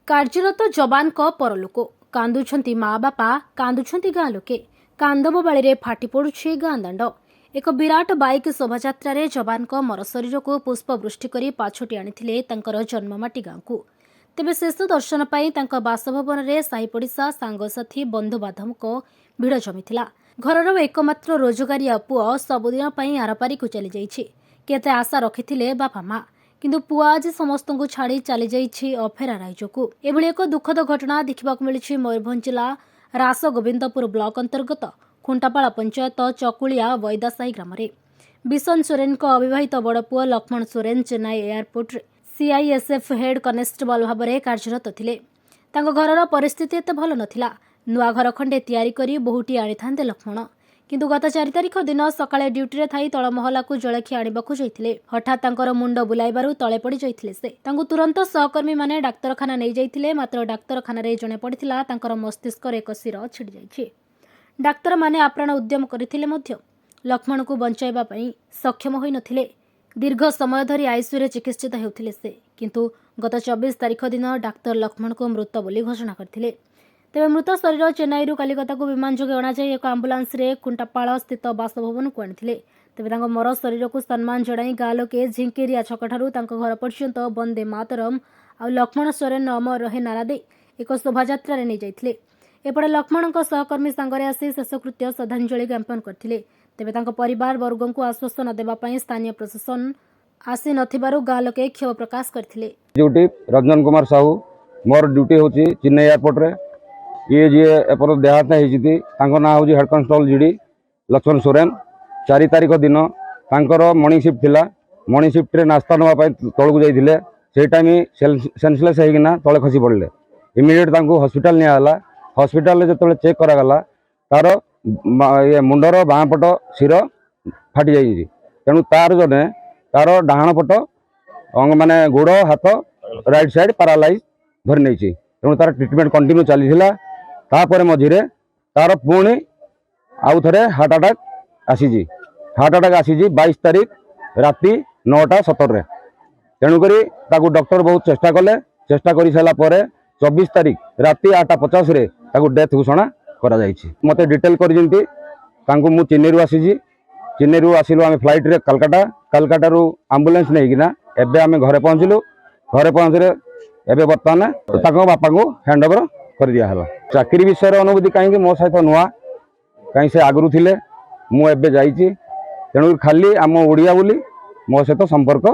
କାର୍ଯ୍ୟରତ ଯବାନଙ୍କ ପରଲୋକ କାନ୍ଦୁଛନ୍ତି ମା ବାପା କାନ୍ଦୁଛନ୍ତି ଗାଁ ଲୋକେ କାନ୍ଦବବାଳିରେ ଫାଟି ପଡୁଛି ଗାଁ ଦାଣ୍ଡ। ଏକ ବିରାଟ ବାଇକ୍ ଶୋଭାଯାତ୍ରାରେ ଯବାନଙ୍କ ମରଶରୀରକୁ ପୁଷ୍ପବୃଷ୍ଟି କରି ପାଛୋଟି ଆଣିଥିଲେ ତାଙ୍କର ଜନ୍ମମାଟି ଗାଁକୁ। ତେବେ ଶେଷ ଦର୍ଶନ ପାଇଁ ତାଙ୍କ ବାସଭବନରେ ସାହି ପଡ଼ିଶା ସାଙ୍ଗସାଥୀ ବନ୍ଧୁବାନ୍ଧବଙ୍କ ଭିଡ଼ ଜମିଥିଲା। ଘରର ଏକମାତ୍ର ରୋଜଗାରିଆ ପୁଅ ସବୁଦିନ ପାଇଁ ଆରପାରିକୁ ଚାଲିଯାଇଛି। କେତେ ଆଶା ରଖିଥିଲେ ବାପା ମା, କିନ୍ତୁ ପୁଅ ଆଜି ସମସ୍ତଙ୍କୁ ଛାଡ଼ି ଚାଲିଯାଇଛି ଅଫେରା ରାଇଜକୁ। ଏଭଳି ଏକ ଦୁଃଖଦ ଘଟଣା ଦେଖିବାକୁ ମିଳିଛି ମୟୂରଭଞ୍ଜ ଜିଲ୍ଲା ରାସଗୋବିନ୍ଦପୁର ବ୍ଲକ ଅନ୍ତର୍ଗତ ଖୁଣ୍ଟାପାଳ ପଞ୍ଚାୟତ ଚକୁଳିଆ ବୈଦାସାହି ଗ୍ରାମରେ। ବିଶନ ସୋରେନଙ୍କ ଅବିବାହିତ ବଡ଼ ପୁଅ ଲକ୍ଷ୍ମଣ ସୋରେନ ଚେନ୍ନାଇ ଏୟାରପୋର୍ଟରେ CISF ହେଡ୍ କନେଷ୍ଟବଳ ଭାବରେ କାର୍ଯ୍ୟରତ ଥିଲେ। ତାଙ୍କ ଘରର ପରିସ୍ଥିତି ଏତେ ଭଲ ନଥିଲା। ନୂଆ ଘର ଖଣ୍ଡେ ତିଆରି କରି ବୋହୂଟି ଆଣିଥାନ୍ତେ ଲକ୍ଷ୍ମଣ, କିନ୍ତୁ ଗତ 4 ତାରିଖ ଦିନ ସକାଳେ ଡ୍ୟୁଟିରେ ଥାଇ ତଳ ମହଲାକୁ ଜଳଖିଆ ଆଣିବାକୁ ଯାଇଥିଲେ। ହଠାତ୍ ତାଙ୍କର ମୁଣ୍ଡ ବୁଲାଇବାରୁ ତଳେ ପଡ଼ି ଯାଇଥିଲେ ସେ। ତାଙ୍କୁ ତୁରନ୍ତ ସହକର୍ମୀମାନେ ଡାକ୍ତରଖାନା ନେଇଯାଇଥିଲେ। ମାତ୍ର ଡାକ୍ତରଖାନାରେ ଜଣା ପଡ଼ିଥିଲା ତାଙ୍କର ମସ୍ତିଷ୍କରେ ଏକ ଶିର ଛିଡ଼ି ଯାଇଛି। ଡାକ୍ତରମାନେ ଆପ୍ରାଣ ଉଦ୍ୟମ କରିଥିଲେ ମଧ୍ୟ ଲକ୍ଷ୍ମଣଙ୍କୁ ବଞ୍ଚାଇବା ପାଇଁ ସକ୍ଷମ ହୋଇନଥିଲେ। ଦୀର୍ଘ ସମୟ ଧରି ଆଇସିୟୁରେ ଚିକିତ୍ସିତ ହେଉଥିଲେ ସେ, କିନ୍ତୁ ଗତ 24 ତାରିଖ ଦିନ ଡାକ୍ତର ଲକ୍ଷ୍ମଣଙ୍କୁ ମୃତ ବୋଲି ଘୋଷଣା କରିଥିଲେ। ତେବେ ମୃତ ଶରୀର ଚେନ୍ନାଇରୁ କଲିକତାକୁ ବିମାନ ଯୋଗେ ଅଣାଯାଇ ଏକ ଆମ୍ବୁଲାନ୍ସରେ ଖୁଣ୍ଟାପାଳ ସ୍ଥିତ ବାସଭବନକୁ ଆଣିଥିଲେ। ତେବେ ତାଙ୍କ ମର ଶରୀରକୁ ସମ୍ମାନ ଜଣାଇ ଗାଁ ଲୋକେ ଝିଙ୍କିରିଆ ଛକଠାରୁ ତାଙ୍କ ଘର ପର୍ଯ୍ୟନ୍ତ ବନ୍ଦେ ମାତରମ୍ ଆଉ ଲକ୍ଷ୍ମଣ ସୋରେନ ଅମର ରହେ ନାରା ଦେଇ ଏକ ଶୋଭାଯାତ୍ରାରେ ନେଇଯାଇଥିଲେ। ଏପଟେ ଲକ୍ଷ୍ମଣଙ୍କ ସହକର୍ମୀ ସାଙ୍ଗରେ ଆସି ଶେଷକୃତ୍ୟ ଶ୍ରଦ୍ଧାଞ୍ଜଳି ଜ୍ଞାପନ କରିଥିଲେ। ତେବେ ତାଙ୍କ ପରିବାର ବର୍ଗଙ୍କୁ ଆଶ୍ୱାସନା ଦେବା ପାଇଁ ସ୍ଥାନୀୟ ପ୍ରଶାସନ ଆସି ନଥିବାରୁ ଗାଁ ଲୋକେ କ୍ଷୋଭ ପ୍ରକାଶ କରିଥିଲେ। ड्यूटी रंजन कुमार साहू मोर ड्यूटी हूँ चेन्नई एयरपोर्ट रे ये जी एपर देहात होती ना हूँ head constable GD Laxman Soren. 4 तारिख दिन तांकर मॉर्निंग शिफ्ट थिला। मॉर्निंग शिफ्ट रे नास्ता नवा तौक जाते से टाइम सेंसलेस होना तले खसी पड़े। इमिडिएट तांको हॉस्पिटल नियाला। हॉस्पिटल रे जो चेक करागला तार ये मुंडर बाँ पट शिर फाटी जाइए। तेणु तार जने तार डाहाण पट माने गोड़ हाथ राइट साइड पैरालाइज धरी नहीं। तेणु तार ट्रिटमेंट कंटिन्यू चलीला। तापर मझिरे तार पुणी आउ थे हार्ट अटैक आसी। हार्ट अटैक आसी 22 तारीख राति 9:17। तेणुक डॉक्टर बहुत चेष्टा कले। चेष्टा कर सारापर 24 तारीख राति 8:50 डेथ घोषणा करा जायछि। मते डिटेल कर मु चेन्नई आसी। चेन्नई आसिलु आम फ्लाइट रे कलकाता। कलकाता रू आम्बुलेंस नहीं एबे आम घरे पहुँचलु। घरे पहुँचले एबे बर्तमान बापा को हैंड ओवर कर दिया हला। चाकरी विषय अनुभूति कहीं मो सहित नुआ कहीं से आगु थे मुझे जाइए। तेणु खाली आम ओडिया बोली मो सहित संपर्क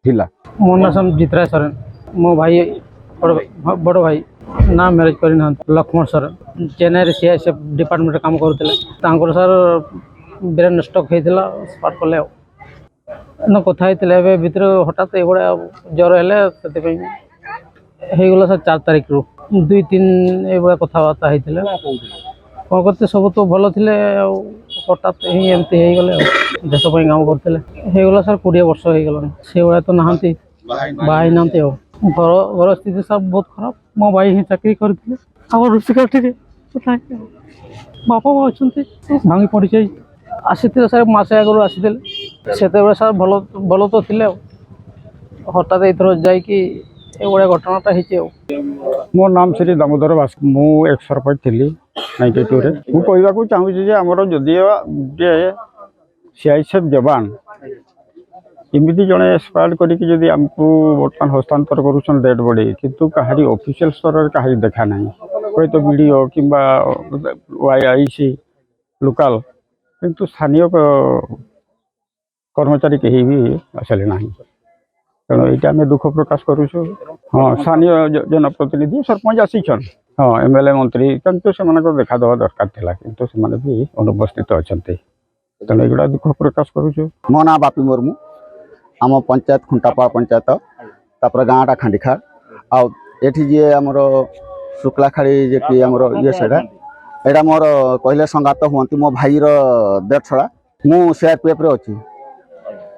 थिला। मो नाम जितराय सोरेन। मो भाई बड़ भाई ना मैरेज करना लक्ष्मण सोरेन चेन्नई CISF डिपार्टमेंट काम करुले। सर ब्रेन स्ट्रोक होता स्पार्ट कले कथा होते भितर हठात ये ज्वर है गला सर 4 तारिख रू 2-3 ये कथबार्ता होते कौन करते सब तो भल थे। हठात ही एमती गले देश काम करते गला सर 20 वर्ष हो गला से भाया तो नहांती बाहर ना घर घर स्थिति सर बहुत खराब। मो भाई ही चाकरी करते बापा माँ अच्छा भांगी पड़ी जाए आसी सर मसे आगु आसी से सर भल भल तो थे हठात एथर जा घटनाटा हो। मो नाम श्री दामोदर बास। मु एक्स सरपंच थी 92 रे। मु कहवाक चाहूँगी आमर जदि CISF जवान इमती जड़े एक्सपायर करके आमको बर्तमान हस्तांतर कर डेड बॉडी किंतु कहारी ऑफिशियल स्तर कहारी देखा ना हूँ तो वीडियो कि YIC लोकल किंतु स्थानीय कर्मचारी कहीं भी आसले ना। तेणु ये आम दुख प्रकाश करुँ। हाँ स्थानीय जनप्रतिनिधि सरपंच आसीछन। हाँ MLA मंत्री किंतु से देखा दवा दरकार था किंतु से भी अनुपस्थित अच्छा। तेणु ये दुख प्रकाश करुँ। मो ना बापी मुर्मू आम पंचायत खुंटापाड़ पंचायत तापर गाँटा खांडीखाड़ आठी जी आमर शुक्लाखाड़ी जे कि आमर ये यहाँ मोर कहले संगात हूँ मो भाईर डेथ छड़ा मु CRPF रे अच्छी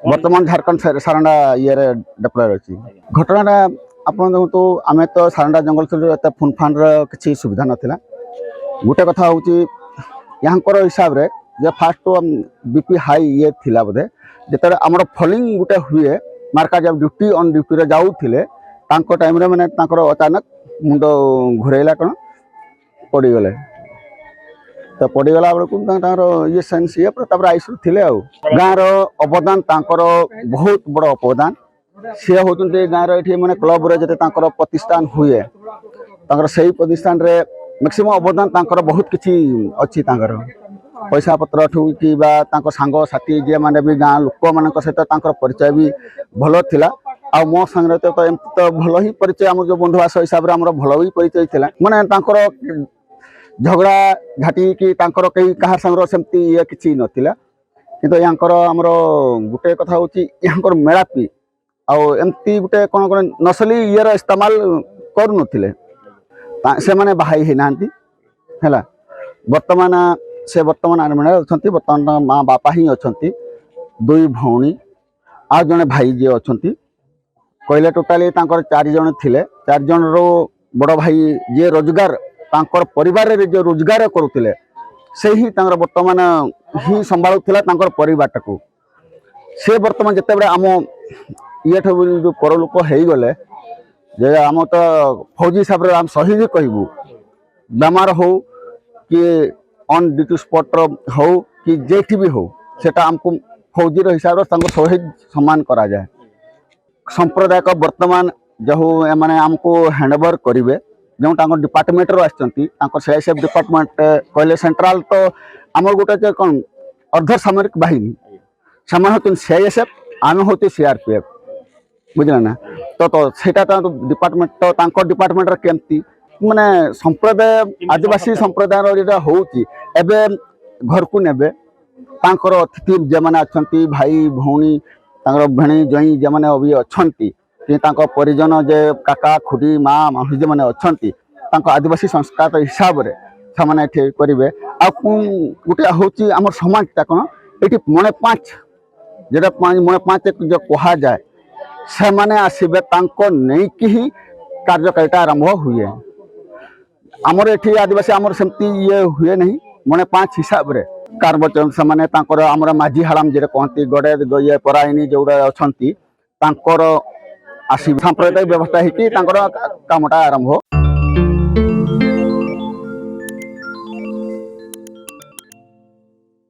बर्तमान झारखंड सारंडा ये डेप्लॉय अच्छी। घटना आप देखो आम तो सारंडा जंगल थी फोन फान किसी सुविधा नाला। गोटे कथा हूँ यहाँ हिसाब से जे फास्ट तो BP हाई ये थिला बोधे जिते आमर फॉलिंग गोटे हुए मार्का जब ड्यूटी ऑन ड्यूटी रे जाऊे टाइम रे माने अचानक ମୁଣ୍ଡ ଘୁରେଇଲା କ'ଣ ପଡ଼ିଗଲେ। ତ ପଡ଼ିଗଲା ବେଳକୁ ତାଙ୍କର ଇଏ ସେନ୍ସ ଇଏ ତାପରେ ଆଇସିୟୁ ଥିଲେ ଆଉ। ଗାଁର ଅବଦାନ ତାଙ୍କର ବହୁତ ବଡ଼ ଅବଦାନ। ସିଏ ହେଉଛନ୍ତି ଗାଁର ଏଠି ମାନେ କ୍ଲବରେ ଯେତେ ତାଙ୍କର ପ୍ରତିଷ୍ଠାନ ହୁଏ ତାଙ୍କର ସେଇ ପ୍ରତିଷ୍ଠାନରେ ମ୍ୟାକ୍ସିମମ୍ ଅବଦାନ ତାଙ୍କର ବହୁତ କିଛି ଅଛି। ତାଙ୍କର ପଇସା ପତ୍ରଠୁ କି ବା ତାଙ୍କ ସାଙ୍ଗସାଥି ଯିଏମାନେ ବି ଗାଁ ଲୋକମାନଙ୍କ ସହିତ ତାଙ୍କର ପରିଚୟ ବି ଭଲ ଥିଲା। ଆଉ ମୋ ସାଙ୍ଗରେ ତ ଏମିତି ତ ଭଲ ହିଁ ପରିଚୟ, ଆମର ଯେଉଁ ବନ୍ଧୁବାସ ହିସାବରେ ଆମର ଭଲ ବି ପରିଚୟ ଥିଲା। ମାନେ ତାଙ୍କର ଝଗଡ଼ା ଝାଟି କି ତାଙ୍କର କେହି କାହା ସାଙ୍ଗର ସେମିତି ଇଏ କିଛି ନଥିଲା। କିନ୍ତୁ ୟାଙ୍କର ଆମର ଗୋଟେ କଥା ହେଉଛି ୟାଙ୍କର ମେଳାପି ଆଉ ଏମିତି ଗୋଟେ କ'ଣ କ'ଣ ନସଲି ଇଏର ଇସ୍ତେମାଲ କରୁନଥିଲେ। ସେମାନେ ବାହା ହେଇନାହାନ୍ତି ହେଲା। ବର୍ତ୍ତମାନ ଆର୍ମିରେ ଅଛନ୍ତି। ବର୍ତ୍ତମାନ ମା ବାପା ହିଁ ଅଛନ୍ତି, 2 ଭଉଣୀ ଆଉ ଜଣେ ଭାଇ ଯିଏ ଅଛନ୍ତି। କହିଲେ ଟୋଟାଲି ତାଙ୍କର 4 ଜଣ ଥିଲେ। 4 ଜଣରୁ ବଡ଼ ଭାଇ ଯିଏ ରୋଜଗାର ତାଙ୍କର ପରିବାରରେ ଯିଏ ରୋଜଗାର କରୁଥିଲେ ସେ ହିଁ ତାଙ୍କର ବର୍ତ୍ତମାନ ହିଁ ସମ୍ଭାଳୁଥିଲା ତାଙ୍କର ପରିବାରଟାକୁ। ସେ ବର୍ତ୍ତମାନ ଯେତେବେଳେ ଆମ ଇଏଠୁ ଯେଉଁ ପରଲୋକ ହେଇଗଲେ ଯେ ଆମ ତ ଫୌଜି ହିସାବରେ ଆମେ ଶହୀଦ କହିବୁ। ବେମାର ହଉ କି ଅନ୍ ଡ୍ୟୁଟି ସ୍ପଟ୍ର ହଉ କି ଯେଠି ବି ହଉ ସେଟା ଆମକୁ ଫୌଜିର ହିସାବରେ ତାଙ୍କୁ ଶହୀଦ ସମ୍ମାନ କରାଯାଏ। ସମ୍ପ୍ରଦାୟକ ବର୍ତ୍ତମାନ ଯେଉଁ ଏମାନେ ଆମକୁ ହ୍ୟାଣ୍ଡଓଭର କରିବେ, ଯେଉଁ ତାଙ୍କ ଡିପାର୍ଟମେଣ୍ଟରୁ ଆସିଛନ୍ତି ତାଙ୍କର CISF ଡିପାର୍ଟମେଣ୍ଟ କହିଲେ ସେଣ୍ଟ୍ରାଲ ତ ଆମର ଗୋଟେ ଯେ କ'ଣ ଅର୍ଦ୍ଧ ସାମରିକ ବାହିନୀ, ସେମାନେ ହେଉଛନ୍ତି CISF, ଆମେ ହେଉଛୁ CRPF, ବୁଝିଲେ ନା। ତ ସେଇଟା ଡିପାର୍ଟମେଣ୍ଟ ତ ତାଙ୍କ ଡିପାର୍ଟମେଣ୍ଟରେ କେମିତି ମାନେ ସମ୍ପ୍ରଦାୟ ଆଦିବାସୀ ସମ୍ପ୍ରଦାୟର ଯେଟା ହେଉଛି ଏବେ ଘରକୁ ନେବେ ତାଙ୍କର ଅତିଥି ଯେମାନେ ଅଛନ୍ତି ଭାଇ ଭଉଣୀ ତାଙ୍କର ଭେଣୀ ଜ୍ୱାଇଁ ଯେମାନେ ବି ଅଛନ୍ତି କି ତାଙ୍କ ପରିଜନ ଯେ କାକା ଖୁଡ଼ି ମା ମାଉସୀ ଯେମାନେ ଅଛନ୍ତି ତାଙ୍କ ଆଦିବାସୀ ସଂସ୍କାର ହିସାବରେ ସେମାନେ ଏଠି କରିବେ। ଆଉ ଗୋଟେ ହେଉଛି ଆମର ସମାଜଟା କ'ଣ ଏଠି ମଣେ 5 যেটা মনে 5 যে କୁହାଯାଏ ସେମାନେ ଆସିବେ ତାଙ୍କ ନେଇକି ହିଁ କାର୍ଯ୍ୟକାରିତା ଆରମ୍ଭ ହୁଏ। ଆମର ଏଠି ଆଦିବାସୀ ଆମର ସେମିତି ଇଏ ହୁଏ ନାହିଁ। ମଣେ 5 ହିସାବରେ ସେମାନେ ତାଙ୍କର ଆମର ମାଝି ହାଡ଼ାମ ଯେଟା କହନ୍ତି ଗଡ଼େ ଇଏ ପରାୟଣୀ ଯେଉଁଟା ଅଛନ୍ତି ତାଙ୍କର ଆସିବେ ସାମ୍ପ୍ରଦାୟିକ ବ୍ୟବସ୍ଥା ହେଇକି ତାଙ୍କର କାମଟା ଆରମ୍ଭ